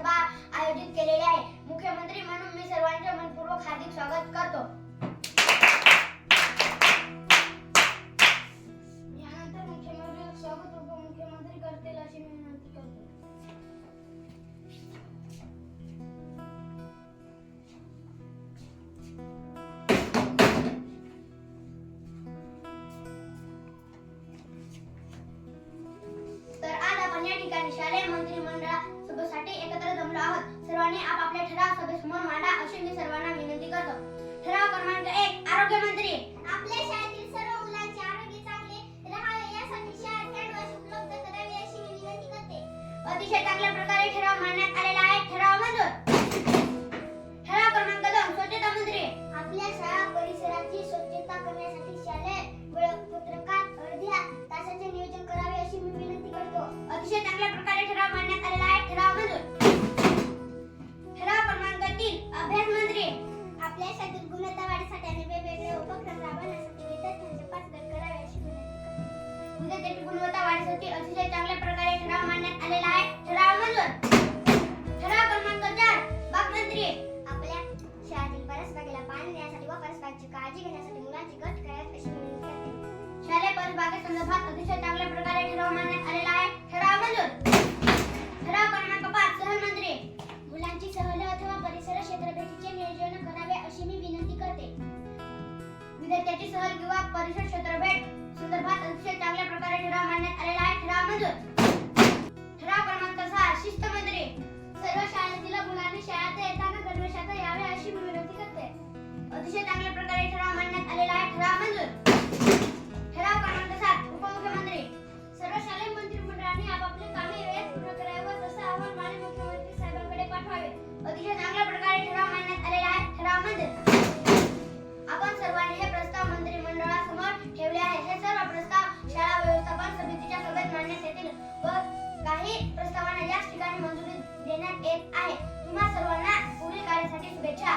सभा आयोजित केलेली आहे। मुख्यमंत्री म्हणून मी सर्वांचे मनपूर्वक हार्दिक स्वागत करतो। यानंतर मुख्यमंत्री स्वागत उपमुख्यमंत्री करतील अशी मी विनंती करतो। तर आज आपण या ठिकाणी शालेय मंत्रिमंडळ सभेसाठी एकत्र जमलो आहोत। सर्वांनी आपापले ठराव सभेसमोर मांडा अशी मी सर्वांना विनंती करतो। ठराव क्रमांक 1, आरोग्यमंत्री आपल्या शाळेतील सर्व मुलांचे आरोग्य चांगले राहावे यासाठी शाळेत हँडवॉश उपलब्ध करावे अशी मी विनंती करते। अतिशय चांगल्या प्रकारे ठराव मांडण्यात आलेला आहे। ठराव मंजूर। ठराव क्रमांक 2, स्वच्छता मंत्री आपल्या शाळा परिसराची स्वच्छता करण्यासाठी शालेय वेळापत्रकात अर्ध्या तासाचे नियोजन करावे अशी मी विनंती करतो। अतिशय चांगल्या प्रकारे ठराव मांडण्यात आलेला आहे। ठराव मंजूर। ठराव क्रमांक 3, अभ्यास मंत्री आपल्या शाळेतील गुणवत्ता वाढीसाठी आणि वेगवेगळे उपक्रम राबवण्यासाठी विद्यार्थ्यांचे पाठबळ करावे अशी विनंती करतो। विद्यार्थ्यांची गुणवत्ता वाढीसाठी अतिशय चांगल्या प्रकारे ठराव मांडण्यात आलेला आहे। ठराव मंजूर। ठराव क्रमांक 4, बाग मंत्री आपल्या शाळेतील परसबागेला पाणी देण्यासाठी व परसबागेची काळजी घेण्यासाठी मुलांची गट कराव्यात अशी मी विनंती करते। शालेय परसबागेसंदर्भात अतिशय चांगल्या प्रकारे ठराव मांडण्यात आलेला आहे। ठराव मंजूर। ठराव क्रमांक 5, सहल मंत्री मुलांची सहल अथवा परिसर क्षेत्र भेटीचे नियोजन करावे अशी मी विनंती करते। विद्यार्थ्यांची सहल किंवा परिसर क्षेत्र भेट संदर्भात अतिशय चांगल्या प्रकारे ठराव मांडण्यात आलेला आहे। ठराव मंजूर। ठराव क्रमांक 6, शिस्त मंत्री सर्व शाळेतील मुलांनी शाळेत येताना गणवेशात यावे अशी मी विनंती करते। अतिशय चांगल्या प्रकारे ठराव मांडण्यात आलेला आहे। ठराव मंजूर। ठराव क्रमांक 7, उपमुख्यमंत्री सर्व शालेय मंत्रिमंडळाने आपापले कामे वेळेत पूर्ण करावे व तसे अहवाल माननीय मुख्यमंत्री साहेबांकडे पाठवावे। अतिशय चांगल्या प्रकारे ठराव मांडण्यात आलेला आहे। ठराव मंजूर। आपण सर्वांनी हे प्रस्ताव मंत्रिमंडळासमोर ठेवले आहे। हे सर्व प्रस्ताव शाळा व्यवस्थापन समितीच्या सभेत मांडण्यात येतील व काही प्रस्तावांना याच ठिकाणी मंजुरी देण्यात येत आहे। तुम्हा सर्वांना पुढील कार्यासाठी शुभेच्छा।